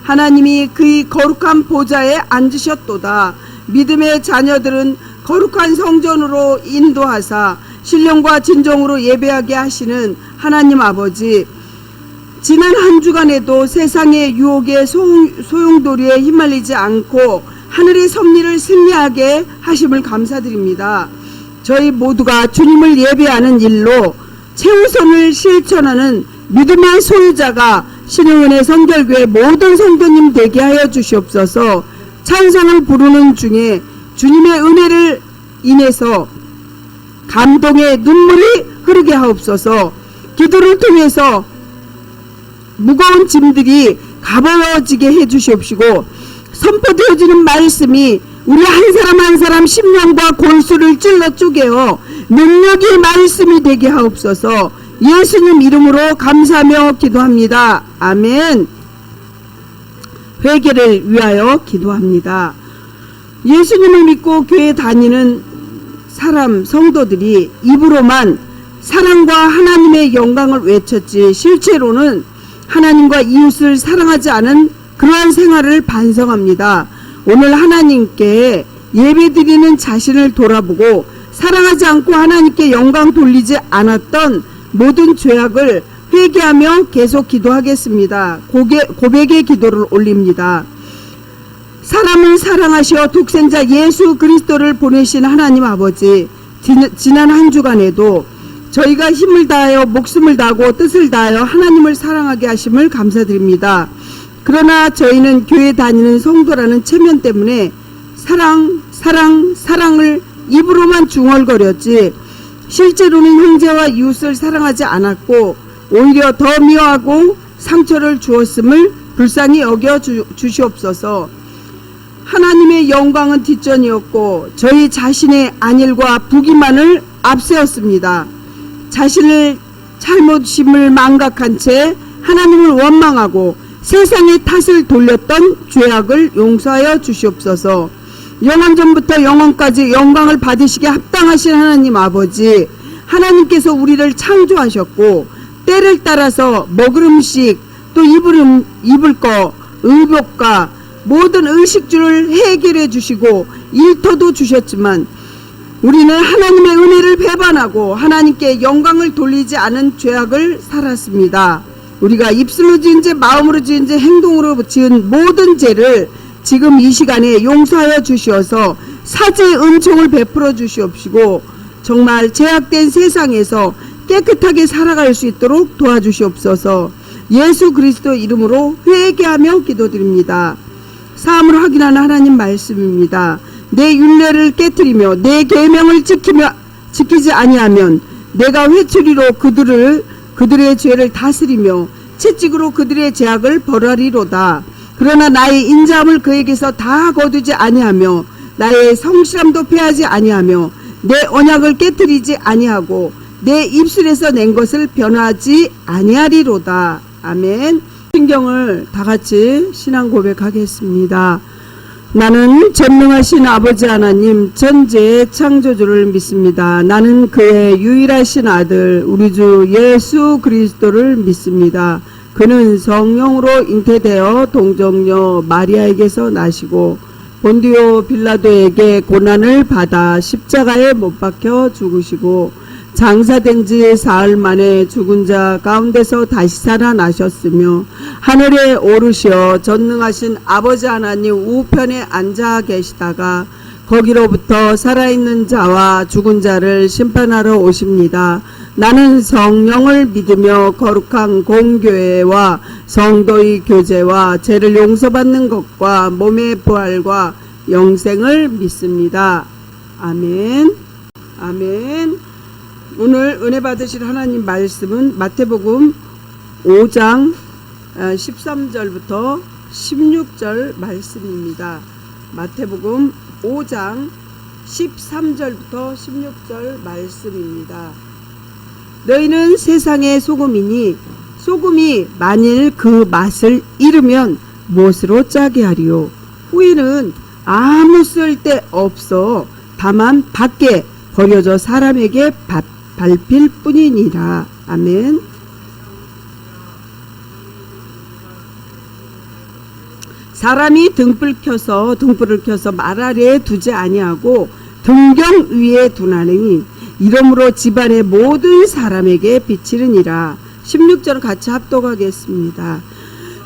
하나님이 그의 거룩한 보좌에 앉으셨도다. 믿음의 자녀들은 거룩한 성전으로 인도하사 신령과 진정으로 예배하게 하시는 하나님 아버지, 지난 한 주간에도 세상의 유혹에 소용돌이에 휘말리지 않고 하늘의 섭리를 승리하게 하심을 감사드립니다. 저희 모두가 주님을 예배하는 일로 최우선을 실천하는 믿음의 소유자가 신흥은혜 선결교회 모든 성도님 되게 하여 주시옵소서. 찬송을 부르는 중에 주님의 은혜를 인해서 감동의 눈물이 흐르게 하옵소서. 기도를 통해서 무거운 짐들이 가벼워지게 해주시옵시고, 선포되어지는 말씀이 우리 한 사람 한 사람 심령과 골수를 찔러 쪼개어 능력의 말씀이 되게 하옵소서. 예수님 이름으로 감사하며 기도합니다. 아멘. 회개를 위하여 기도합니다. 예수님을 믿고 교회 다니는 사람, 성도들이 입으로만 사랑과 하나님의 영광을 외쳤지 실제로는 하나님과 이웃을 사랑하지 않은 그러한 생활을 반성합니다. 오늘 하나님께 예배드리는 자신을 돌아보고 사랑하지 않고 하나님께 영광 돌리지 않았던 모든 죄악을 회개하며 계속 기도하겠습니다. 고백의 기도를 올립니다. 사람을 사랑하시어 독생자 예수 그리스도를 보내신 하나님 아버지, 지난 한 주간에도 저희가 힘을 다하여 목숨을 다하고 뜻을 다하여 하나님을 사랑하게 하심을 감사드립니다. 그러나 저희는 교회 다니는 성도라는 체면 때문에 사랑을 입으로만 중얼거렸지 실제로는 형제와 이웃을 사랑하지 않았고 오히려 더 미워하고 상처를 주었음을 불쌍히 여겨 주시옵소서. 하나님의 영광은 뒷전이었고 저희 자신의 안일과 부기만을 앞세웠습니다. 자신을 잘못심을 망각한 채 하나님을 원망하고 세상의 탓을 돌렸던 죄악을 용서하여 주시옵소서. 영원전부터 영원까지 영광을 받으시게 합당하신 하나님 아버지, 하나님께서 우리를 창조하셨고 때를 따라서 먹을 음식 또 입을 거 의복과 모든 의식주를 해결해 주시고 일터도 주셨지만 우리는 하나님의 은혜를 배반하고 하나님께 영광을 돌리지 않은 죄악을 살았습니다. 우리가 입술로 지은 죄, 마음으로 지은 죄, 행동으로 지은 모든 죄를 지금 이 시간에 용서하여 주시어서 사죄의 은총을 베풀어 주시옵시고 정말 죄악된 세상에서 깨끗하게 살아갈 수 있도록 도와주시옵소서. 예수 그리스도 이름으로 회개하며 기도드립니다. 사함을 확인하는 하나님 말씀입니다. 내 율례를 깨뜨리며 내 계명을 지키지 아니하면 내가 회초리로 그들의 죄를 다스리며 채찍으로 그들의 죄악을 벌하리로다. 그러나 나의 인자함을 그에게서 다 거두지 아니하며 나의 성실함도 패하지 아니하며 내 언약을 깨뜨리지 아니하고 내 입술에서 낸 것을 변하지 아니하리로다. 아멘. 신경을 다같이 신앙 고백하겠습니다. 나는 전능하신 아버지 하나님 전지의 창조주를 믿습니다. 나는 그의 유일하신 아들 우리 주 예수 그리스도를 믿습니다. 그는 성령으로 잉태되어 동정녀 마리아에게서 나시고 본디오 빌라도에게 고난을 받아 십자가에 못 박혀 죽으시고 장사된 지 사흘 만에 죽은 자 가운데서 다시 살아나셨으며 하늘에 오르시어 전능하신 아버지 하나님 우편에 앉아 계시다가 거기로부터 살아있는 자와 죽은 자를 심판하러 오십니다. 나는 성령을 믿으며 거룩한 공교회와 성도의 교제와 죄를 용서받는 것과 몸의 부활과 영생을 믿습니다. 아멘. 아멘. 오늘 은혜 받으실 하나님 말씀은 마태복음 5장 13절부터 16절 말씀입니다. 마태복음 5장 13절부터 16절 말씀입니다. 너희는 세상의 소금이니 소금이 만일 그 맛을 잃으면 무엇으로 짜게 하리요? 후에는 아무 쓸데 없어 다만 밖에 버려져 사람에게 밟힐 뿐이니라. 아멘. 사람이 등불을 켜서 말 아래에 두지 아니하고 등경 위에 두나니 이러므로 집안의 모든 사람에게 비치느니라. 16절 같이 합독하겠습니다.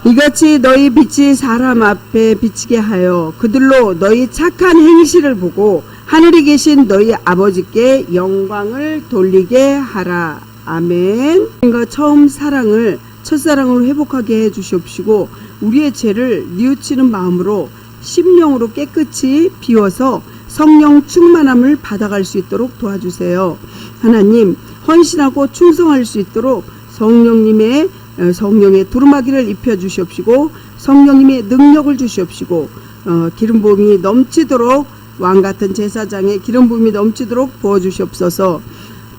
이같이 너희 빛이 사람 앞에 비치게 하여 그들로 너희 착한 행실을 보고 하늘에 계신 너희 아버지께 영광을 돌리게 하라. 아멘. 처음 첫사랑을 회복하게 해주시옵시고 우리의 죄를 뉘우치는 마음으로 심령으로 깨끗이 비워서 성령 충만함을 받아갈 수 있도록 도와주세요. 하나님, 헌신하고 충성할 수 있도록 성령의 두루마기를 입혀주시옵시고 성령님의 능력을 주시옵시고 기름 부음이 넘치도록 왕같은 제사장의 기름 부음이 넘치도록 부어주시옵소서.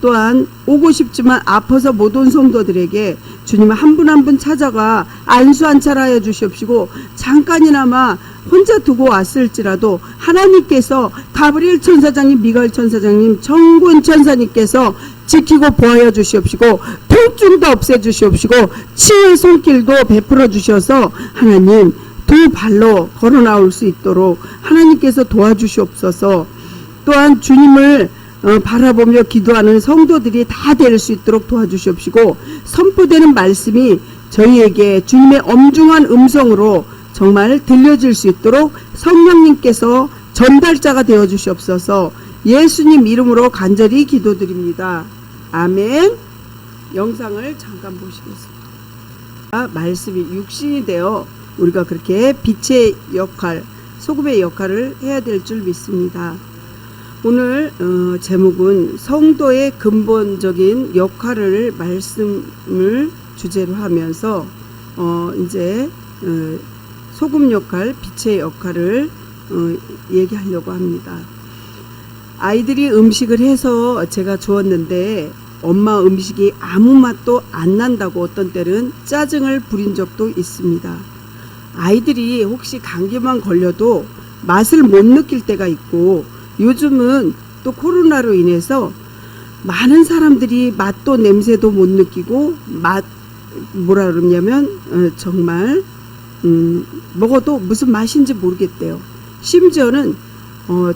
또한 오고 싶지만 아파서 못 온 성도들에게 주님 한 분 한 분 찾아가 안수 안찰하여 주시옵시고 잠깐이나마 혼자 두고 왔을지라도 하나님께서 가브리엘 천사장님, 미가엘 천사장님, 정군 천사님께서 지키고 보호하여 주시옵시고 통증도 없애 주시옵시고 치유의 손길도 베풀어 주셔서 하나님 두 발로 걸어 나올 수 있도록 하나님께서 도와주시옵소서. 또한 주님을 바라보며 기도하는 성도들이 다 될 수 있도록 도와주시옵시고 선포되는 말씀이 저희에게 주님의 엄중한 음성으로 정말 들려질 수 있도록 성령님께서 전달자가 되어 주시옵소서. 예수님 이름으로 간절히 기도드립니다. 아멘. 영상을 잠깐 보시겠습니다. 말씀이 육신이 되어 우리가 그렇게 빛의 역할, 소금의 역할을 해야 될 줄 믿습니다. 오늘 제목은 성도의 근본적인 역할을 말씀을 주제로 하면서 이제 소금 역할, 빛의 역할을 얘기하려고 합니다. 아이들이 음식을 해서 제가 주었는데 엄마 음식이 아무 맛도 안 난다고 어떤 때는 짜증을 부린 적도 있습니다. 아이들이 혹시 감기만 걸려도 맛을 못 느낄 때가 있고 요즘은 또 코로나로 인해서 많은 사람들이 맛도 냄새도 못 느끼고 뭐라 그러냐면 정말 먹어도 무슨 맛인지 모르겠대요. 심지어는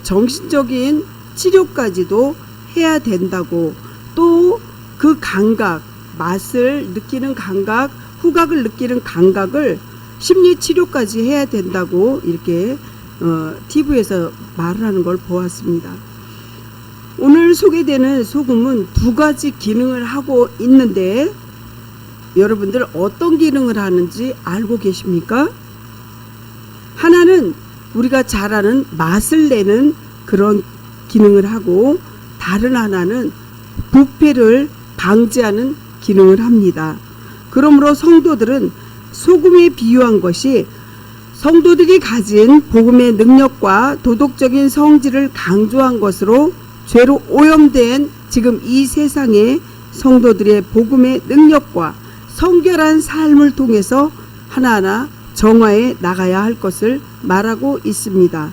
정신적인 치료까지도 해야 된다고 또 그 감각, 맛을 느끼는 감각, 후각을 느끼는 감각을 심리 치료까지 해야 된다고 이렇게 TV에서 말을 하는 걸 보았습니다. 오늘 소개되는 소금은 두 가지 기능을 하고 있는데 여러분들 어떤 기능을 하는지 알고 계십니까? 하나는 우리가 잘 아는 맛을 내는 그런 기능을 하고 다른 하나는 부패를 방지하는 기능을 합니다. 그러므로 성도들은 소금에 비유한 것이 성도들이 가진 복음의 능력과 도덕적인 성질을 강조한 것으로 죄로 오염된 지금 이 세상의 성도들의 복음의 능력과 성결한 삶을 통해서 하나하나 정화해 나가야 할 것을 말하고 있습니다.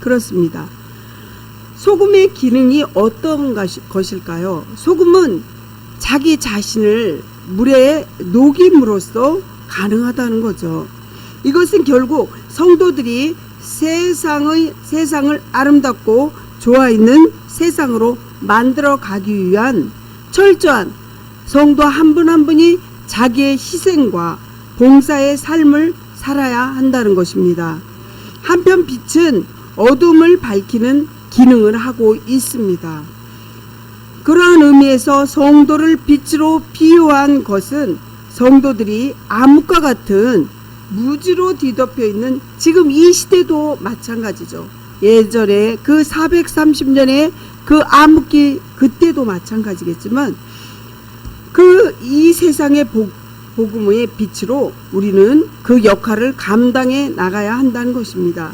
그렇습니다. 소금의 기능이 어떤 것일까요? 소금은 자기 자신을 물에 녹임으로써 가능하다는 거죠. 이것은 결국 성도들이 세상을 아름답고 좋아 있는 세상으로 만들어 가기 위한 철저한 성도 한 분 한 분이 자기의 희생과 봉사의 삶을 살아야 한다는 것입니다. 한편 빛은 어둠을 밝히는 기능을 하고 있습니다. 그러한 의미에서 성도를 빛으로 비유한 것은 성도들이 암흑과 같은 무지로 뒤덮여 있는 지금 이 시대도 마찬가지죠. 예전에 그 430년의 그 암흑기 그때도 마찬가지겠지만 이 세상의 복음의 빛으로 우리는 그 역할을 감당해 나가야 한다는 것입니다.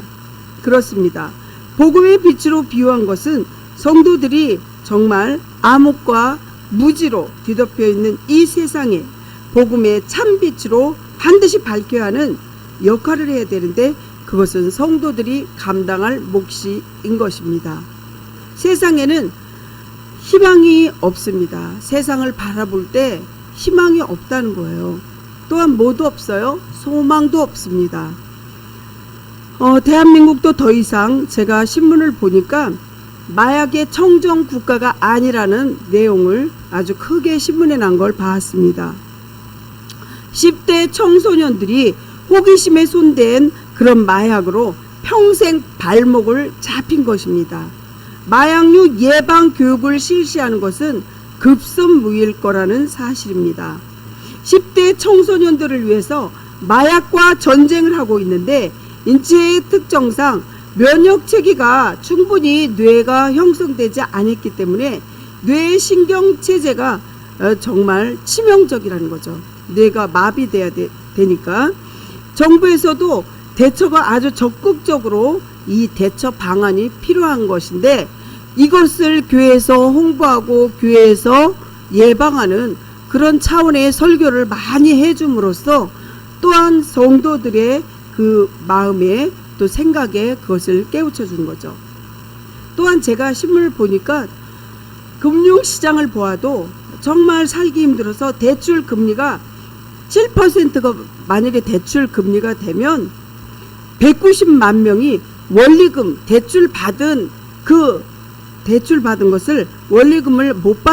그렇습니다. 복음의 빛으로 비유한 것은 성도들이 정말 암흑과 무지로 뒤덮여 있는 이 세상에 복음의 참빛으로 반드시 밝혀야 하는 역할을 해야 되는데 그것은 성도들이 감당할 몫인 것입니다. 세상에는 희망이 없습니다. 세상을 바라볼 때 희망이 없다는 거예요. 또한 뭐도 없어요? 소망도 없습니다. 대한민국도 더 이상 제가 신문을 보니까 마약의 청정 국가가 아니라는 내용을 아주 크게 신문에 난 걸 봤습니다. 10대 청소년들이 호기심에 손댄 그런 마약으로 평생 발목을 잡힌 것입니다. 마약류 예방 교육을 실시하는 것은 급선무일 거라는 사실입니다. 10대 청소년들을 위해서 마약과 전쟁을 하고 있는데 인체의 특성상 면역 체계가 충분히 뇌가 형성되지 않았기 때문에 뇌의 신경 체제가 정말 치명적이라는 거죠. 뇌가 마비돼야 되니까 정부에서도 대처가 아주 적극적으로 이 대처 방안이 필요한 것인데 이것을 교회에서 홍보하고 교회에서 예방하는 그런 차원의 설교를 많이 해줌으로써 또한 성도들의 그 마음에 또 생각에 그것을 깨우쳐 주는 거죠. 또한 제가 신문을 보니까 금융시장을 보아도 정말 살기 힘들어서 대출 금리가 7%가 만약에 대출 금리가 되면 190만 명이 원리금 대출 받은 것을 원리금을 못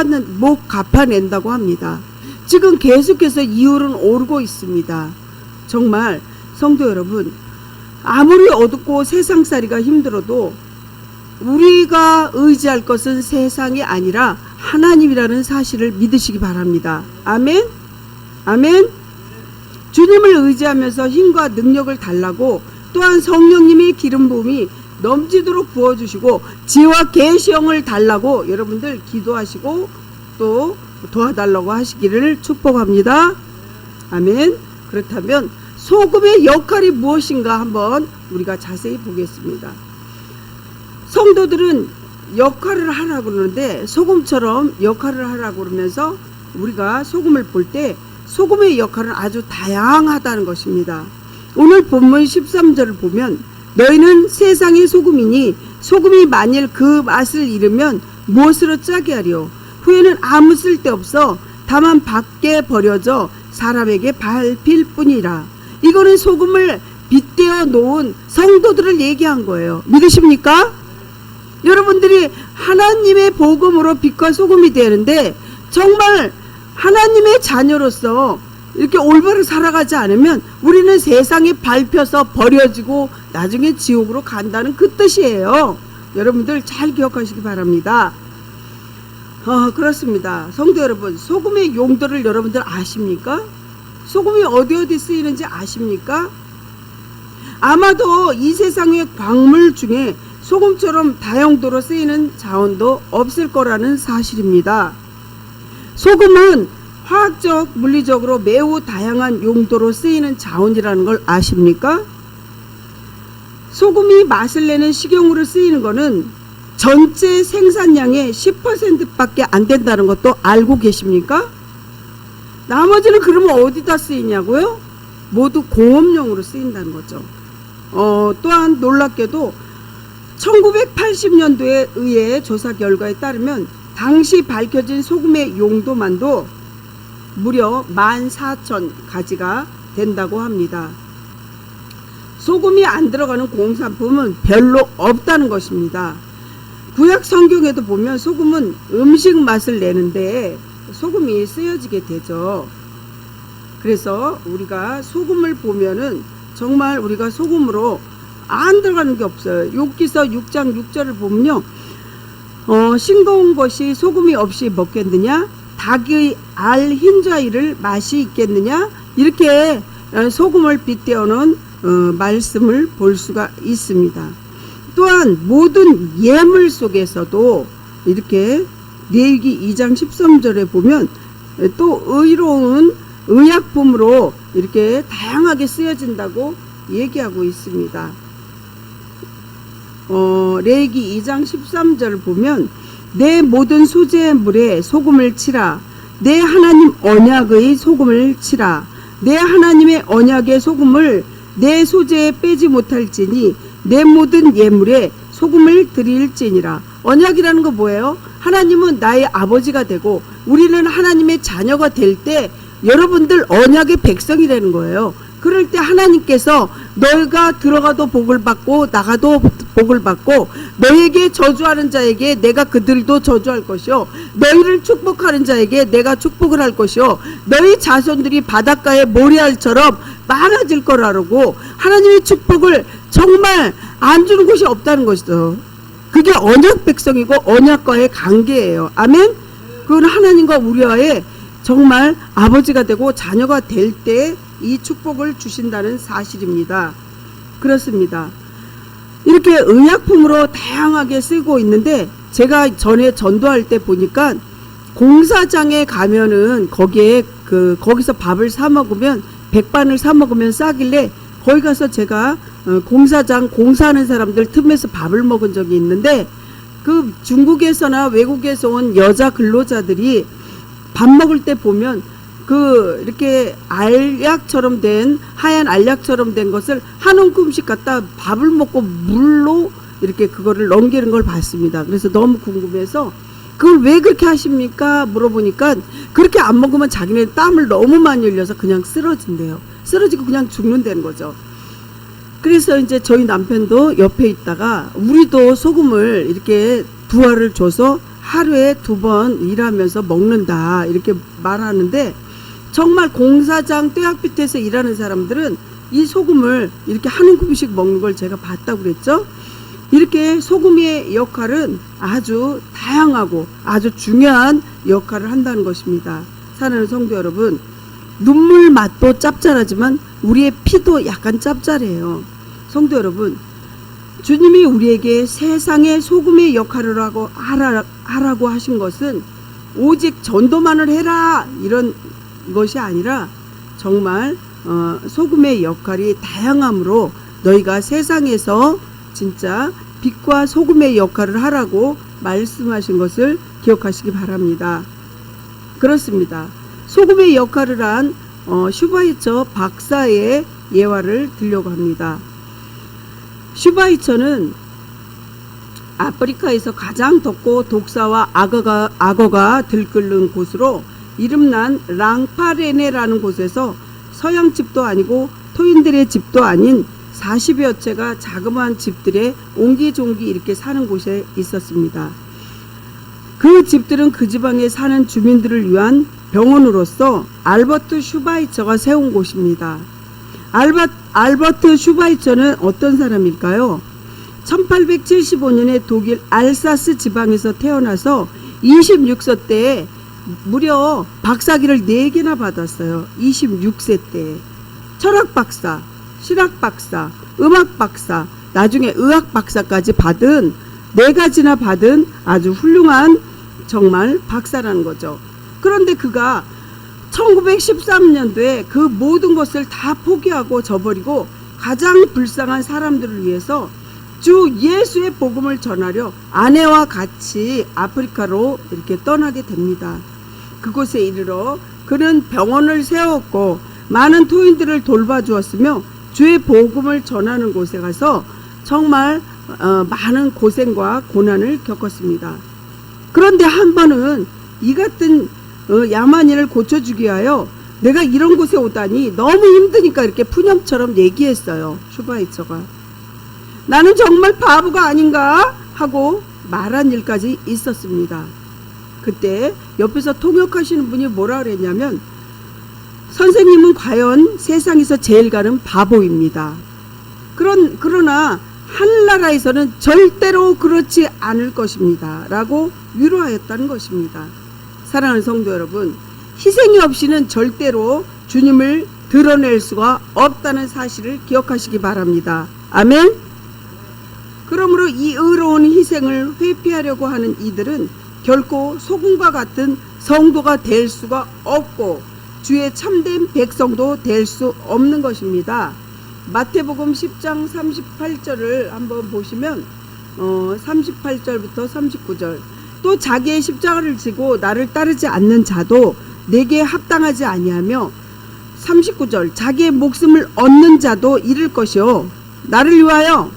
갚아낸다고 합니다. 지금 계속해서 이율은 오르고 있습니다. 정말 성도 여러분, 아무리 어둡고 세상살이가 힘들어도 우리가 의지할 것은 세상이 아니라 하나님이라는 사실을 믿으시기 바랍니다. 아멘? 아멘? 주님을 의지하면서 힘과 능력을 달라고 또한 성령님의 기름 부음이 넘치도록 부어주시고 지혜와 계시형을 달라고 여러분들 기도하시고 또 도와달라고 하시기를 축복합니다. 아멘. 그렇다면 소금의 역할이 무엇인가 한번 우리가 자세히 보겠습니다. 성도들은 역할을 하라고 그러는데 소금처럼 역할을 하라고 그러면서 우리가 소금을 볼 때 소금의 역할은 아주 다양하다는 것입니다. 오늘 본문 13절을 보면 너희는 세상의 소금이니 소금이 만일 그 맛을 잃으면 무엇으로 짜게 하리요? 후에는 아무 쓸데없어 다만 밖에 버려져 사람에게 밟힐 뿐이라. 이거는 소금을 빗대어 놓은 성도들을 얘기한 거예요. 믿으십니까? 여러분들이 하나님의 복음으로 빛과 소금이 되는데 정말 하나님의 자녀로서 이렇게 올바로 살아가지 않으면 우리는 세상에 밟혀서 버려지고 나중에 지옥으로 간다는 그 뜻이에요. 여러분들 잘 기억하시기 바랍니다. 그렇습니다. 성도 여러분, 소금의 용도를 여러분들 아십니까? 소금이 어디 쓰이는지 아십니까? 아마도 이 세상의 광물 중에 소금처럼 다용도로 쓰이는 자원도 없을 거라는 사실입니다. 소금은 화학적, 물리적으로 매우 다양한 용도로 쓰이는 자원이라는 걸 아십니까? 소금이 맛을 내는 식용으로 쓰이는 거는 전체 생산량의 10%밖에 안 된다는 것도 알고 계십니까? 나머지는 그러면 어디다 쓰이냐고요? 모두 공업용으로 쓰인다는 거죠. 또한 놀랍게도 1980년도에 의해 조사 결과에 따르면 당시 밝혀진 소금의 용도만도 무려 14,000가지가 된다고 합니다. 소금이 안 들어가는 공산품은 별로 없다는 것입니다. 구약 성경에도 보면 소금은 음식 맛을 내는데 소금이 쓰여지게 되죠. 그래서 우리가 소금을 보면은 정말 우리가 소금으로 안 들어가는 게 없어요. 욥기서 6장 6절을 보면요. 싱거운 것이 소금이 없이 먹겠느냐? 닭의 알 흰자위를 맛이 있겠느냐? 이렇게 소금을 빗대어놓은 말씀을 볼 수가 있습니다. 또한 모든 예물 속에서도 이렇게 레위기 2장 13절에 보면 또 의로운 의약품으로 이렇게 다양하게 쓰여진다고 얘기하고 있습니다. 레위기 2장 13절을 보면 내 모든 소재의 물에 소금을 치라. 내 하나님 언약의 소금을 치라. 내 하나님의 언약의 소금을 내 소재에 빼지 못할지니 내 모든 예물에 소금을 드릴지니라. 언약이라는 거 뭐예요? 하나님은 나의 아버지가 되고 우리는 하나님의 자녀가 될 때 여러분들 언약의 백성이라는 거예요. 그럴 때 하나님께서 너희가 들어가도 복을 받고 나가도 복을 받고 너에게 저주하는 자에게 내가 그들도 저주할 것이요 너희를 축복하는 자에게 내가 축복을 할 것이요 너희 자손들이 바닷가의 모래알처럼 많아질 거라고 하나님의 축복을 정말 안 주는 곳이 없다는 것이죠. 그게 언약 백성이고 언약과의 관계예요. 아멘. 그건 하나님과 우리와의 정말 아버지가 되고 자녀가 될 때 이 축복을 주신다는 사실입니다. 그렇습니다. 이렇게 의약품으로 다양하게 쓰고 있는데 제가 전에 전도할 때 보니까 공사장에 가면은 거기에 거기서 밥을 사 먹으면 백반을 사 먹으면 싸길래 거기 가서 제가 공사장 공사하는 사람들 틈에서 밥을 먹은 적이 있는데 그 중국에서나 외국에서 온 여자 근로자들이 밥 먹을 때 보면 이렇게 알약처럼 된 하얀 알약처럼 된 것을 한 움큼씩 갖다 밥을 먹고 물로 이렇게 그거를 넘기는 걸 봤습니다. 그래서 너무 궁금해서 그걸 왜 그렇게 하십니까? 물어보니까 그렇게 안 먹으면 자기네 땀을 너무 많이 흘려서 그냥 쓰러진대요. 쓰러지고 그냥 죽는다는 거죠. 그래서 이제 저희 남편도 옆에 있다가 우리도 소금을 이렇게 2알을 줘서 하루에 2번 일하면서 먹는다 이렇게 말하는데 정말 공사장 뙤약 밑에서 일하는 사람들은 이 소금을 이렇게 한 움큼씩 먹는 걸 제가 봤다고 그랬죠. 이렇게 소금의 역할은 아주 다양하고 아주 중요한 역할을 한다는 것입니다. 사랑하는 성도 여러분, 눈물 맛도 짭짤하지만 우리의 피도 약간 짭짤해요. 성도 여러분, 주님이 우리에게 세상의 소금의 역할을 하라고 하신 것은 오직 전도만을 해라 이런 것이 아니라 정말 소금의 역할이 다양함으로 너희가 세상에서 진짜 빛과 소금의 역할을 하라고 말씀하신 것을 기억하시기 바랍니다. 그렇습니다. 소금의 역할을 한 슈바이처 박사의 예화를 들려고 합니다. 슈바이처는 아프리카에서 가장 덥고 독사와 악어가 들끓는 곳으로 이름난 랑파레네라는 곳에서 서양 집도 아니고 토인들의 집도 아닌 40여 채가 자그마한 집들에 옹기종기 이렇게 사는 곳에 있었습니다. 그 집들은 그 지방에 사는 주민들을 위한 병원으로서 알버트 슈바이처가 세운 곳입니다. 알버트 슈바이처는 어떤 사람일까요? 1875년에 독일 알사스 지방에서 태어나서 26세 때에 무려 박사기를 4개나 받았어요. 26세 때. 철학 박사, 실학 박사, 음악 박사, 나중에 의학 박사까지 받은 4가지나 받은 아주 훌륭한 정말 박사라는 거죠. 그런데 그가 1913년도에 그 모든 것을 다 포기하고 저버리고 가장 불쌍한 사람들을 위해서 주 예수의 복음을 전하려 아내와 같이 아프리카로 이렇게 떠나게 됩니다. 그곳에 이르러 그는 병원을 세웠고 많은 토인들을 돌봐주었으며 주의 복음을 전하는 곳에 가서 정말 많은 고생과 고난을 겪었습니다. 그런데 한 번은 이 같은 야만인을 고쳐주기 위하여 내가 이런 곳에 오다니 너무 힘드니까 이렇게 푸념처럼 얘기했어요. 슈바이처가. 나는 정말 바보가 아닌가 하고 말한 일까지 있었습니다. 그때 옆에서 통역하시는 분이 뭐라 그랬냐면 선생님은 과연 세상에서 제일 가는 바보입니다. 그러나 하늘나라에서는 절대로 그렇지 않을 것입니다. 라고 위로하였다는 것입니다. 사랑하는 성도 여러분, 희생이 없이는 절대로 주님을 드러낼 수가 없다는 사실을 기억하시기 바랍니다. 아멘. 그러므로 이 의로운 희생을 회피하려고 하는 이들은 결코 소금과 같은 성도가 될 수가 없고 주의 참된 백성도 될 수 없는 것입니다. 마태복음 10장 38절을 한번 보시면 38절부터 39절 또 자기의 십자가를 지고 나를 따르지 않는 자도 내게 합당하지 아니하며 39절 자기의 목숨을 얻는 자도 잃을 것이요 나를 위하여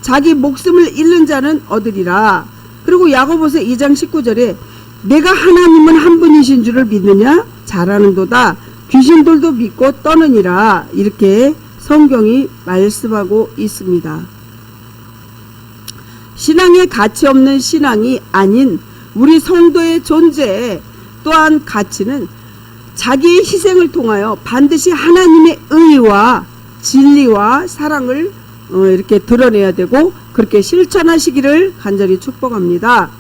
자기 목숨을 잃는 자는 얻으리라. 그리고 야고보서 2장 19절에 내가 하나님은 한 분이신 줄을 믿느냐? 잘하는도다. 귀신들도 믿고 떠느니라 이렇게 성경이 말씀하고 있습니다. 신앙에 가치 없는 신앙이 아닌 우리 성도의 존재 또한 가치는 자기의 희생을 통하여 반드시 하나님의 의와 진리와 사랑을 이렇게 드러내야 되고 그렇게 실천하시기를 간절히 축복합니다.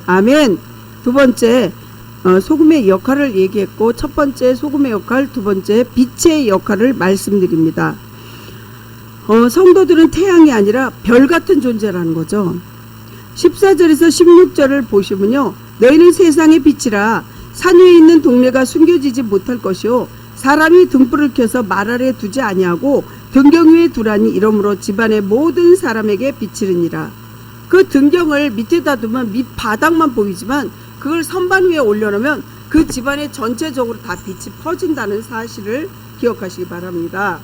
아멘. 두 번째 소금의 역할을 얘기했고 첫 번째 소금의 역할, 두 번째 빛의 역할을 말씀드립니다. 성도들은 태양이 아니라 별 같은 존재라는 거죠. 14절에서 16절을 보시면요. 너희는 세상의 빛이라 산 위에 있는 동네가 숨겨지지 못할 것이요 사람이 등불을 켜서 말 아래 두지 아니하고 등경 위에 두라니 이러므로 집안의 모든 사람에게 비치느니라. 그 등경을 밑에다 두면 밑바닥만 보이지만 그걸 선반 위에 올려놓으면 그 집안에 전체적으로 다 빛이 퍼진다는 사실을 기억하시기 바랍니다.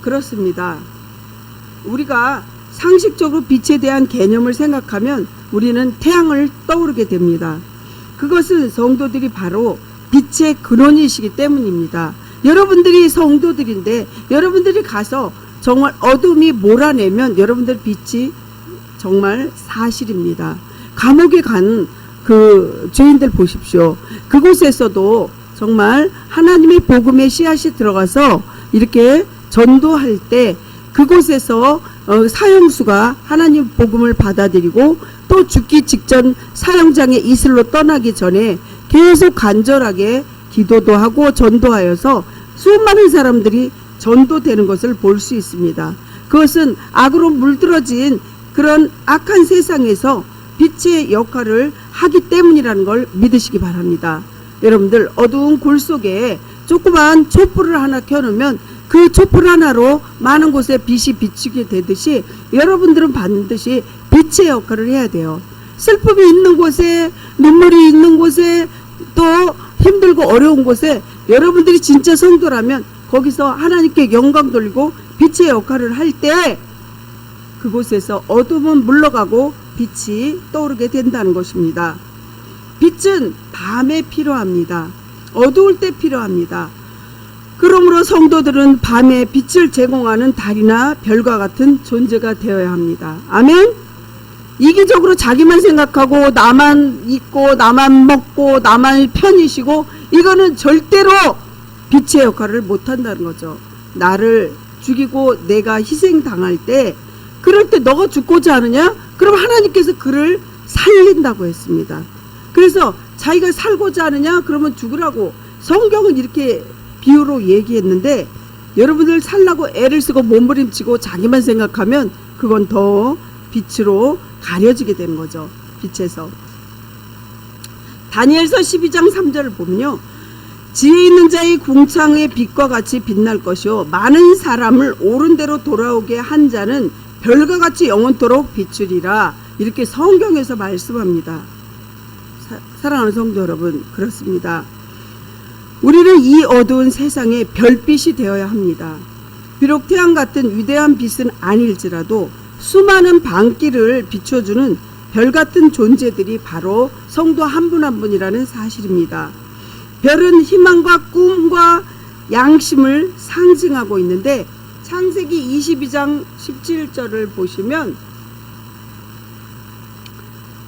그렇습니다. 우리가 상식적으로 빛에 대한 개념을 생각하면 우리는 태양을 떠오르게 됩니다. 그것은 성도들이 바로 빛의 근원이시기 때문입니다. 여러분들이 성도들인데 여러분들이 가서 정말 어둠이 몰아내면 여러분들 빛이 정말 사실입니다. 감옥에 간 그 죄인들 보십시오. 그곳에서도 정말 하나님의 복음의 씨앗이 들어가서 이렇게 전도할 때 그곳에서 사형수가 하나님 복음을 받아들이고 또 죽기 직전 사형장의 이슬로 떠나기 전에 계속 간절하게 기도도 하고 전도하여서 수많은 사람들이 전도되는 것을 볼 수 있습니다. 그것은 악으로 물들어진 그런 악한 세상에서 빛의 역할을 하기 때문이라는 걸 믿으시기 바랍니다. 여러분들 어두운 굴 속에 조그만 촛불을 하나 켜놓으면 그 촛불 하나로 많은 곳에 빛이 비추게 되듯이 여러분들은 반드시 빛의 역할을 해야 돼요. 슬픔이 있는 곳에 눈물이 있는 곳에 또 힘들고 어려운 곳에 여러분들이 진짜 성도라면 거기서 하나님께 영광 돌리고 빛의 역할을 할 때 그곳에서 어둠은 물러가고 빛이 떠오르게 된다는 것입니다. 빛은 밤에 필요합니다. 어두울 때 필요합니다. 그러므로 성도들은 밤에 빛을 제공하는 달이나 별과 같은 존재가 되어야 합니다. 아멘? 이기적으로 자기만 생각하고 나만 있고 나만 먹고 나만 편히 쉬고 이거는 절대로 빛의 역할을 못한다는 거죠. 나를 죽이고 내가 희생당할 때 그럴 때 너가 죽고자 하느냐? 그럼 하나님께서 그를 살린다고 했습니다. 그래서 자기가 살고자 하느냐? 그러면 죽으라고 성경은 이렇게 비유로 얘기했는데 여러분들 살라고 애를 쓰고 몸부림치고 자기만 생각하면 그건 더 빛으로 가려지게 되는 거죠. 빛에서. 다니엘서 12장 3절을 보면요. 지혜 있는 자의 궁창의 빛과 같이 빛날 것이요 많은 사람을 옳은 대로 돌아오게 한 자는 별과 같이 영원토록 비추리라. 이렇게 성경에서 말씀합니다. 사랑하는 성도 여러분, 그렇습니다. 우리는 이 어두운 세상에 별빛이 되어야 합니다. 비록 태양 같은 위대한 빛은 아닐지라도 수많은 방길을 비춰주는 별 같은 존재들이 바로 성도 한 분 한 분이라는 사실입니다. 별은 희망과 꿈과 양심을 상징하고 있는데 창세기 22장 17절을 보시면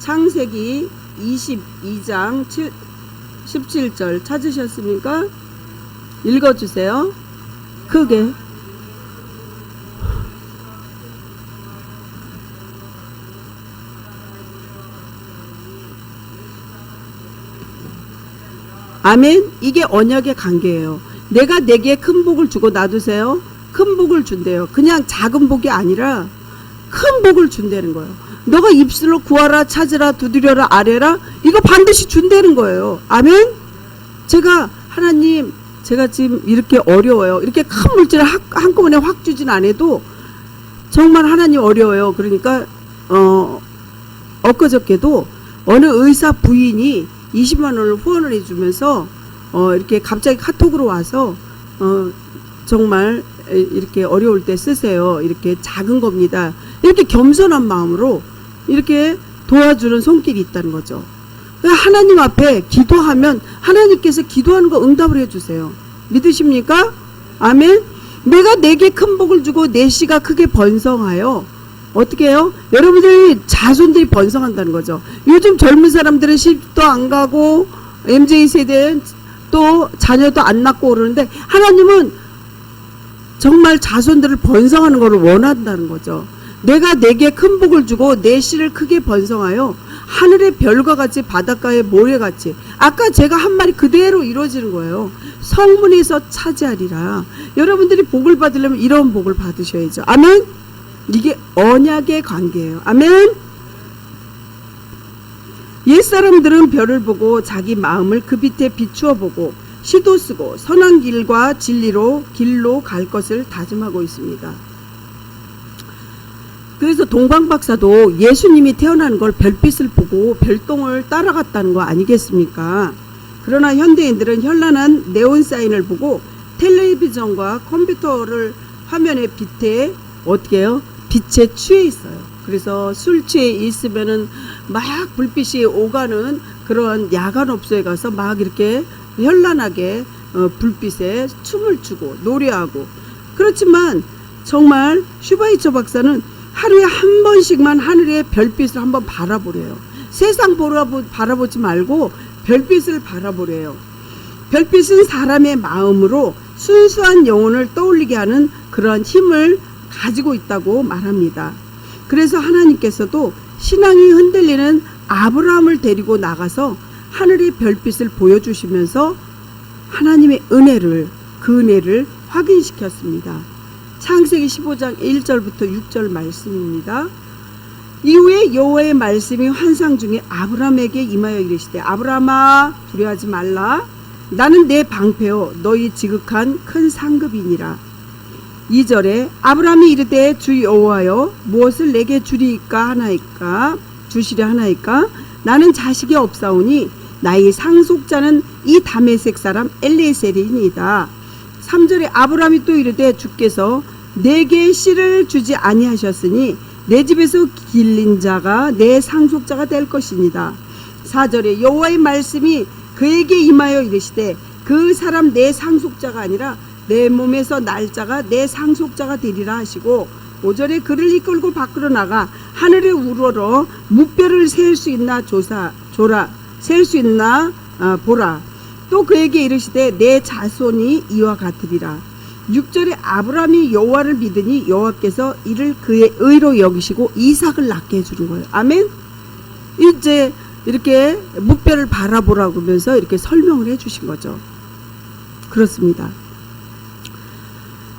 창세기 22장 17절 찾으셨습니까? 읽어주세요. 크게. 아멘. 이게 언약의 관계예요. 내가 내게 큰 복을 주고 놔두세요. 큰 복을 준대요. 그냥 작은 복이 아니라 큰 복을 준다는 거예요. 너가 입술로 구하라, 찾으라, 두드려라, 아뢰라, 이거 반드시 준다는 거예요. 아멘. 하나님 제가 지금 이렇게 어려워요. 이렇게 큰 물질을 한꺼번에 확 주진 않아도 정말 하나님 어려워요. 그러니까 엊그저께도 어느 의사 부인이 20만 원을 후원을 해주면서 이렇게 갑자기 카톡으로 와서 정말 이렇게 어려울 때 쓰세요. 이렇게 작은 겁니다. 이렇게 겸손한 마음으로 이렇게 도와주는 손길이 있다는 거죠. 하나님 앞에 기도하면 하나님께서 기도하는 거 응답을 해주세요. 믿으십니까? 아멘. 내가 내게 큰 복을 주고 내 씨가 크게 번성하여 어떻게 해요? 여러분들이 자손들이 번성한다는 거죠. 요즘 젊은 사람들은 시집도 안 가고 MZ세대는 또 자녀도 안 낳고 그러는데 하나님은 정말 자손들을 번성하는 것을 원한다는 거죠. 내가 내게 큰 복을 주고 내 씨를 크게 번성하여 하늘의 별과 같이 바닷가의 모래같이, 아까 제가 한 말이 그대로 이루어지는 거예요. 성문에서 차지하리라. 여러분들이 복을 받으려면 이런 복을 받으셔야죠. 아멘. 이게 언약의 관계예요. 아멘. 옛사람들은 별을 보고 자기 마음을 그 빛에 비추어 보고 시도 쓰고 선한 길과 진리로 길로 갈 것을 다짐하고 있습니다. 그래서 동방박사도 예수님이 태어나는 걸 별빛을 보고 별똥을 따라갔다는 거 아니겠습니까? 그러나 현대인들은 현란한 네온사인을 보고 텔레비전과 컴퓨터를 화면의 빛에 어떻게 해요? 빛에 취해 있어요. 그래서 술 취해 있으면은 막 불빛이 오가는 그런 야간업소에 가서 막 이렇게 현란하게 불빛에 춤을 추고 노래하고. 그렇지만 정말 슈바이처 박사는 하루에 한 번씩만 하늘의 별빛을 한번 바라보래요. 세상 바라보지 말고 별빛을 바라보래요. 별빛은 사람의 마음으로 순수한 영혼을 떠올리게 하는 그런 힘을 가지고 있다고 말합니다. 그래서 하나님께서도 신앙이 흔들리는 아브라함을 데리고 나가서 하늘의 별빛을 보여주시면서 하나님의 그 은혜를 확인시켰습니다. 창세기 15장 1절부터 6절 말씀입니다. 이후에 여호와의 말씀이 환상 중에 아브라함에게 임하여 이르시되 아브라함아 두려워하지 말라. 나는 내 방패요 너희 지극한 큰 상급이니라. 2절에 아브라함이 이르되 주 여호와여 무엇을 내게 주시려 하나이까. 나는 자식이 없사오니 나의 상속자는 이 다메섹 사람 엘리에셀이니이다. 3절에 아브라함이 또 이르되 주께서 내게 씨를 주지 아니하셨으니 내 집에서 길린 자가 내 상속자가 될 것이니다. 4절에 여호와의 말씀이 그에게 임하여 이르시되 그 사람 내 상속자가 아니라 내 몸에서 날 자가 내 상속자가 되리라 하시고 5절에 그를 이끌고 밖으로 나가 하늘에 우러러 무뼈를 셀 수 있나 셀 수 있나 보라. 또 그에게 이르시되 내 자손이 이와 같으리라. 6절에 아브라함이 여호와를 믿으니 여호와께서 이를 그의 의로 여기시고 이삭을 낳게 해주는 거예요. 아멘. 이제 이렇게 무뼈를 바라보라고 하면서 이렇게 설명을 해주신 거죠. 그렇습니다.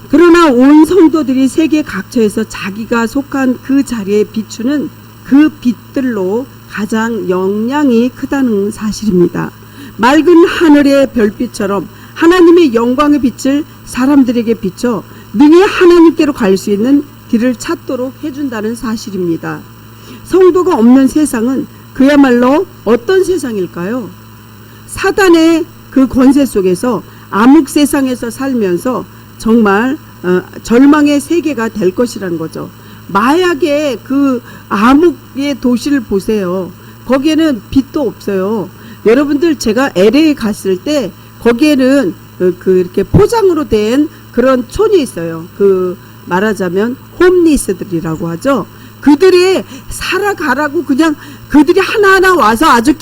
그러나 온 성도들이 세계 각처에서 자기가 속한 그 자리에 비추는 그 빛들로 가장 영향이 크다는 사실입니다. 맑은 하늘의 별빛처럼 하나님의 영광의 빛을 사람들에게 비춰 능히 하나님께로 갈 수 있는 길을 찾도록 해준다는 사실입니다. 성도가 없는 세상은 그야말로 어떤 세상일까요? 사단의 그 권세 속에서 암흑 세상에서 살면서 정말 절망의 세계가 될 것이라는 거죠. 마약의 그 암흑의 도시를 보세요. 거기에는 빛도 없어요. 여러분들 제가 LA 갔을 때 거기에는 이렇게 포장으로 된 그런 촌이 있어요. 그 말하자면 홈리스들이라고 하죠. 그들이 살아가라고 그냥 그들이 하나하나 와서 아주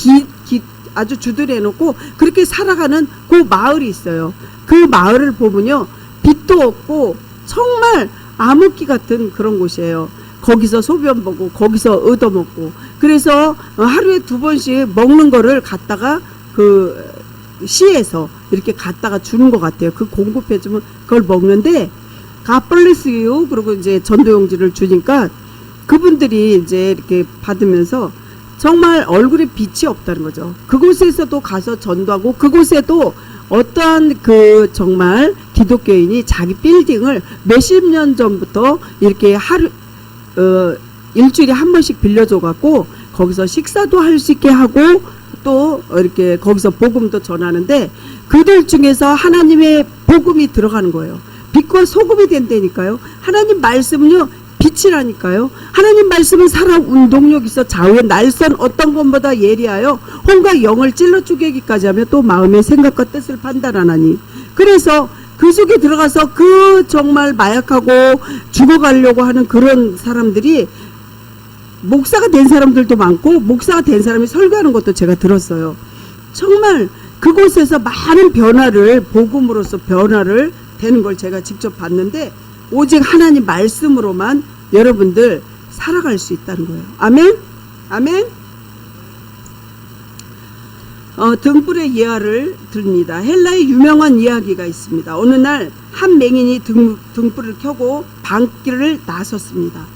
아주 주들해 놓고 그렇게 살아가는 그 마을이 있어요. 그 마을을 보면요 빛도 없고 정말 암흑기 같은 그런 곳이에요. 거기서 소변 보고 거기서 얻어먹고 그래서 하루에 2번씩 먹는 거를 갖다가 그 시에서 이렇게 갖다가 주는 것 같아요. 그 공급해주면 그걸 먹는데 God bless you 그리고 이제 전도용지를 주니까 그분들이 이제 이렇게 받으면서 정말 얼굴에 빛이 없다는 거죠. 그곳에서도 가서 전도하고 그곳에도 어떠한 그 정말 기독교인이 자기 빌딩을 몇십 년 전부터 이렇게 일주일에 한 번씩 빌려줘 갖고 거기서 식사도 할 수 있게 하고 또 이렇게 거기서 복음도 전하는데 그들 중에서 하나님의 복음이 들어가는 거예요. 빛과 소금이 된다니까요. 하나님 말씀은요 빛이 빛이라니까요. 하나님 말씀은 살아 운동력 있어 좌우의 날선 어떤 것보다 예리하여 혼과 영을 찔러 쪼개기까지 하며 또 마음의 생각과 뜻을 판단하나니. 그래서 그 속에 들어가서 그 정말 마약하고 죽어가려고 하는 그런 사람들이 목사가 된 사람들도 많고 목사가 된 사람이 설교하는 것도 제가 들었어요. 정말 그곳에서 많은 변화를 복음으로서 변화를 되는 걸 제가 직접 봤는데 오직 하나님 말씀으로만 여러분들 살아갈 수 있다는 거예요. 아멘? 아멘? 등불의 예화를 듭니다. 헬라의 유명한 이야기가 있습니다. 어느 날 한 맹인이 등불을 켜고 방길을 나섰습니다.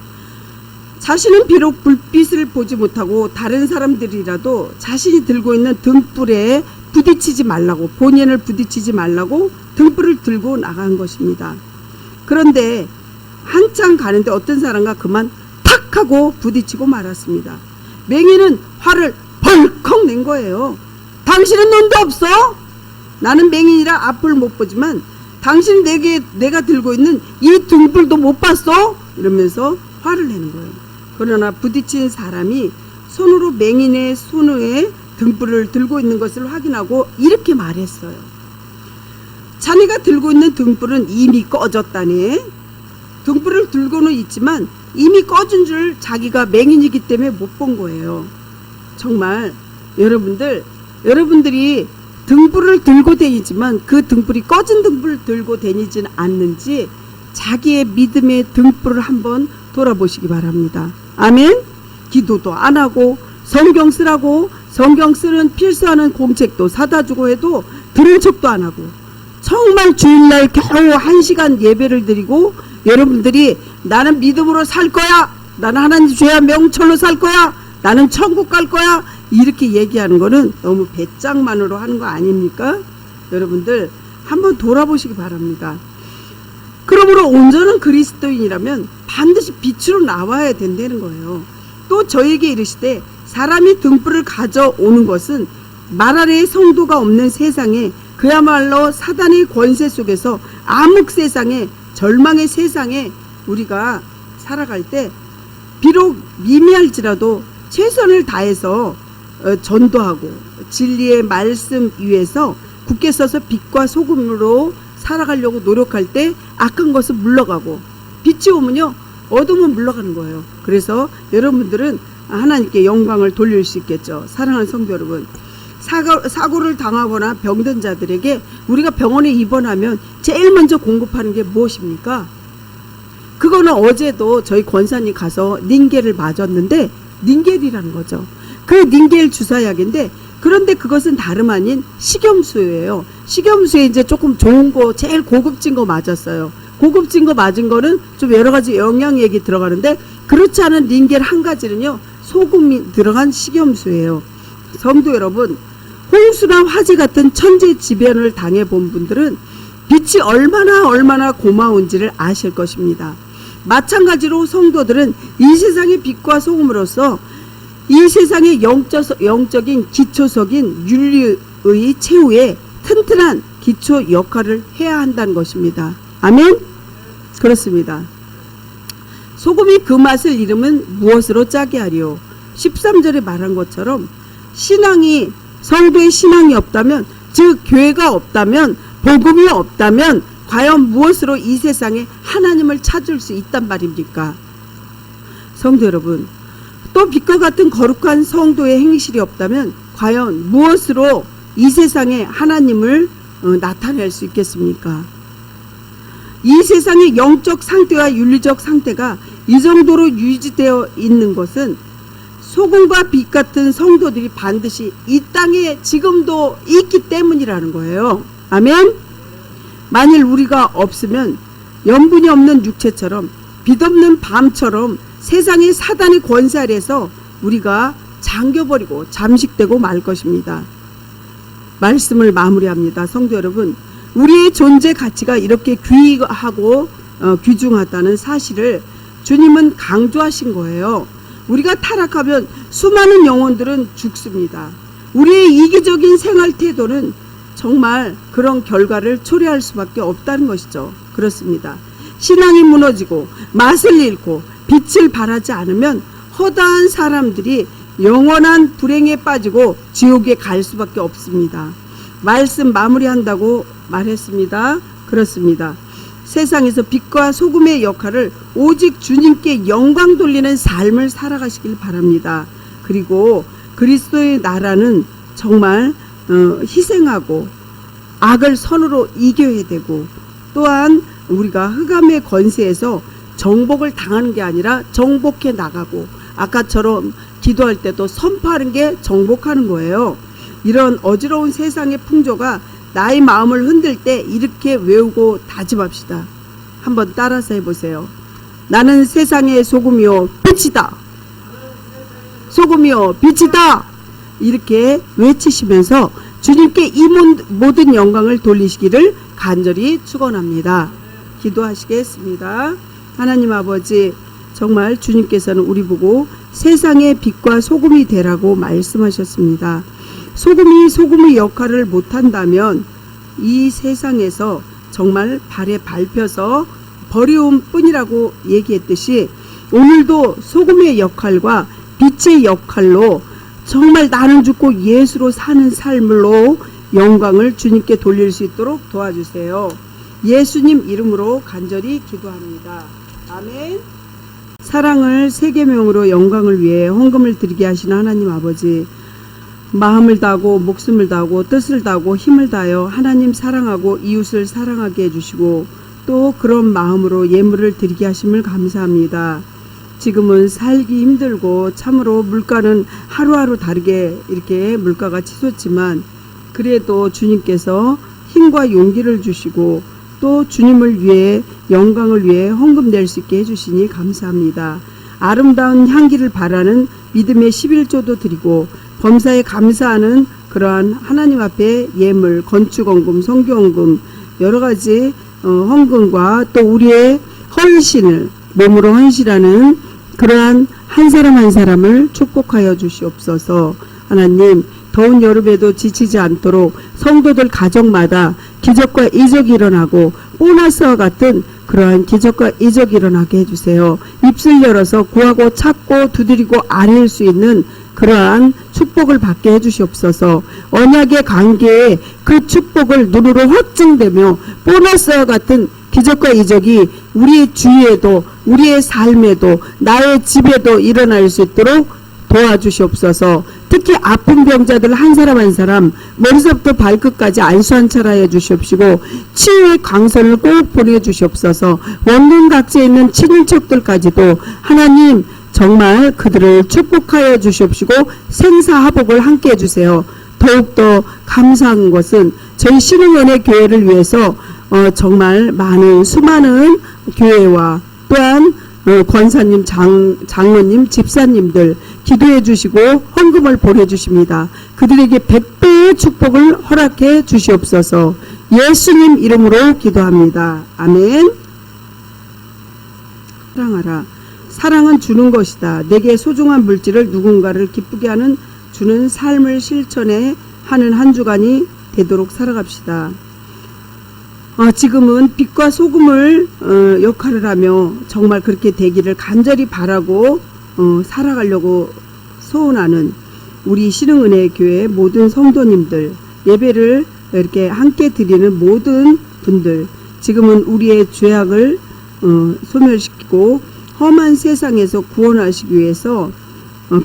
자신은 비록 불빛을 보지 못하고 다른 사람들이라도 자신이 들고 있는 등불에 부딪히지 말라고, 본인을 부딪히지 말라고 등불을 들고 나간 것입니다. 그런데 한참 가는데 어떤 사람과 그만 탁 하고 부딪히고 말았습니다. 맹인은 화를 벌컥 낸 거예요. 당신은 눈도 없어? 나는 맹인이라 앞을 못 보지만 당신 내가 들고 있는 이 등불도 못 봤어? 이러면서 화를 내는 거예요. 그러나 부딪힌 사람이 손으로 맹인의 손에 등불을 들고 있는 것을 확인하고 이렇게 말했어요. 자네가 들고 있는 등불은 이미 꺼졌다네. 등불을 들고는 있지만 이미 꺼진 줄 자기가 맹인이기 때문에 못 본 거예요. 정말 여러분들이 등불을 들고 다니지만 그 등불이 꺼진 등불을 들고 다니지는 않는지 자기의 믿음의 등불을 한번 돌아보시기 바랍니다. 아멘? 기도도 안 하고 성경 쓰라고 성경 쓰는 필수하는 공책도 사다 주고 해도 들은 척도 안 하고 정말 주일날 겨우 1시간 예배를 드리고 여러분들이 나는 믿음으로 살 거야, 나는 하나님 죄와 명철로 살 거야, 나는 천국 갈 거야 이렇게 얘기하는 거는 너무 배짱만으로 하는 거 아닙니까? 여러분들 한번 돌아보시기 바랍니다. 그러므로 온전한 그리스도인이라면 반드시 빛으로 나와야 된다는 거예요. 또 저에게 이르시되 사람이 등불을 가져오는 것은 말 아래에 성도가 없는 세상에 그야말로 사단의 권세 속에서 암흑 세상에 절망의 세상에 우리가 살아갈 때 비록 미미할지라도 최선을 다해서 전도하고 진리의 말씀 위에서 굳게 서서 빛과 소금으로 살아가려고 노력할 때 악한 것은 물러가고 빛이 오면요 어둠은 물러가는 거예요. 그래서 여러분들은 하나님께 영광을 돌릴 수 있겠죠. 사랑하는 성도 여러분, 사고를 당하거나 병든 자들에게 우리가 병원에 입원하면 제일 먼저 공급하는 게 무엇입니까? 그거는 어제도 저희 권사님 가서 닌겔을 맞았는데 닌겔이라는 거죠. 그 닌겔 주사약인데 그런데 그것은 다름 아닌 식염수예요. 식염수에 이제 조금 좋은 거 제일 고급진 거 맞았어요. 고급진 거 맞은 거는 좀 여러 가지 영양액이 들어가는데 그렇지 않은 닌겔 한 가지는요 소금이 들어간 식염수예요. 성도 여러분, 홍수나 화재 같은 천재지변을 당해본 분들은 빛이 얼마나 고마운지를 아실 것입니다. 마찬가지로 성도들은 이 세상의 빛과 소금으로서 이 세상의 영적인 기초석인 윤리의 최후의 튼튼한 기초 역할을 해야 한다는 것입니다. 아멘? 그렇습니다. 소금이 그 맛을 잃으면 무엇으로 짜게 하리요? 13절에 말한 것처럼 성도의 신앙이 없다면, 즉 교회가 없다면, 복음이 없다면 과연 무엇으로 이 세상에 하나님을 찾을 수 있단 말입니까? 성도 여러분, 또 빛과 같은 거룩한 성도의 행실이 없다면 과연 무엇으로 이 세상에 하나님을 나타낼 수 있겠습니까? 이 세상의 영적 상태와 윤리적 상태가 이 정도로 유지되어 있는 것은 소금과 빛 같은 성도들이 반드시 이 땅에 지금도 있기 때문이라는 거예요. 아멘? 만일 우리가 없으면 염분이 없는 육체처럼 빛 없는 밤처럼 세상의 사단의 권세 아래에서 우리가 잠겨버리고 잠식되고 말 것입니다. 말씀을 마무리합니다. 성도 여러분, 우리의 존재 가치가 이렇게 귀하고 귀중하다는 사실을 주님은 강조하신 거예요. 우리가 타락하면 수많은 영혼들은 죽습니다. 우리의 이기적인 생활 태도는 정말 그런 결과를 초래할 수밖에 없다는 것이죠. 그렇습니다. 신앙이 무너지고 맛을 잃고 빛을 발하지 않으면 허다한 사람들이 영원한 불행에 빠지고 지옥에 갈 수밖에 없습니다. 말씀 마무리한다고 말했습니다. 그렇습니다. 세상에서 빛과 소금의 역할을 오직 주님께 영광 돌리는 삶을 살아가시길 바랍니다. 그리고 그리스도의 나라는 정말 희생하고 악을 선으로 이겨야 되고, 또한 우리가 흑암의 권세에서 정복을 당하는 게 아니라 정복해 나가고, 아까처럼 기도할 때도 선포하는 게 정복하는 거예요. 이런 어지러운 세상의 풍조가 나의 마음을 흔들 때 이렇게 외우고 다짐합시다. 한번 따라서 해보세요. 나는 세상의 소금이요 빛이다. 소금이요 빛이다. 이렇게 외치시면서 주님께 이 모든 영광을 돌리시기를 간절히 축원합니다. 기도하시겠습니다. 하나님 아버지, 정말 주님께서는 우리 보고 세상의 빛과 소금이 되라고 말씀하셨습니다. 소금이 소금의 역할을 못한다면 이 세상에서 정말 발에 밟혀서 버리움 뿐이라고 얘기했듯이, 오늘도 소금의 역할과 빛의 역할로 정말 나는 죽고 예수로 사는 삶으로 영광을 주님께 돌릴 수 있도록 도와주세요. 예수님 이름으로 간절히 기도합니다. 아멘. 사랑을 세계명으로 영광을 위해 헌금을 드리게 하시는 하나님 아버지, 마음을 다하고 목숨을 다하고 뜻을 다하고 힘을 다하여 하나님 사랑하고 이웃을 사랑하게 해주시고, 또 그런 마음으로 예물을 드리게 하심을 감사합니다. 지금은 살기 힘들고 참으로 물가는 하루하루 다르게 이렇게 물가가 치솟지만, 그래도 주님께서 힘과 용기를 주시고 또 주님을 위해 영광을 위해 헌금 낼 수 있게 해주시니 감사합니다. 아름다운 향기를 바라는 믿음의 11조도 드리고 범사에 감사하는 그러한 하나님 앞에 예물, 건축헌금, 성교헌금, 여러가지 헌금과 또 우리의 헌신을 몸으로 헌신하는 그러한 한 사람 한 사람을 축복하여 주시옵소서. 하나님, 더운 여름에도 지치지 않도록 성도들 가정마다 기적과 이적이 일어나고 보너스와 같은 그러한 기적과 이적이 일어나게 해주세요. 입술 열어서 구하고 찾고 두드리고 아뢰일 수 있는 그러한 축복을 받게 해주시옵소서. 언약의 관계에 그 축복을 눈으로 확증되며 보너스와 같은 기적과 이적이 우리 주위에도 우리의 삶에도 나의 집에도 일어날 수 있도록 도와주시옵소서. 특히 아픈 병자들 한 사람 한 사람 머리서부터 발끝까지 안수한차라해 주시옵시고 치유의 광선을 꼭 보내주시옵소서. 원룸 각지에 있는 친인척들까지도 하나님 정말 그들을 축복하여 주시옵시고 생사화복을 함께 해주세요. 더욱더 감사한 것은 저희 신흥원의 교회를 위해서 정말 많은 수많은 교회와 또한 권사님, 장로님, 집사님들 기도해 주시고 헌금을 보내주십니다. 그들에게 100배의 축복을 허락해 주시옵소서. 예수님 이름으로 기도합니다. 아멘. 사랑하라. 사랑은 주는 것이다. 내게 소중한 물질을 누군가를 기쁘게 하는 주는 삶을 실천해 하는 한 주간이 되도록 살아갑시다. 지금은 빛과 소금을 역할을 하며 정말 그렇게 되기를 간절히 바라고 살아가려고 소원하는 우리 신흥은혜교회 모든 성도님들, 예배를 이렇게 함께 드리는 모든 분들, 지금은 우리의 죄악을 소멸시키고 험한 세상에서 구원하시기 위해서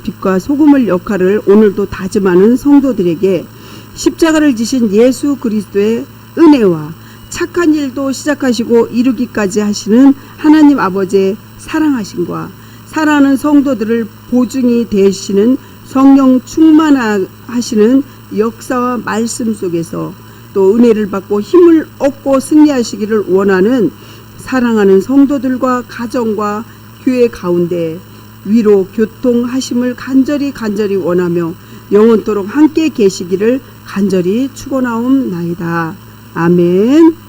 빛과 소금을 역할을 오늘도 다짐하는 성도들에게 십자가를 지신 예수 그리스도의 은혜와 착한 일도 시작하시고 이루기까지 하시는 하나님 아버지의 사랑하심과 사랑하는 성도들을 보증이 되시는 성령 충만하시는 역사와 말씀 속에서 또 은혜를 받고 힘을 얻고 승리하시기를 원하는 사랑하는 성도들과 가정과 교회 가운데 위로 교통하심을 간절히 원하며 영원토록 함께 계시기를 간절히 축원하옵나이다. 아멘.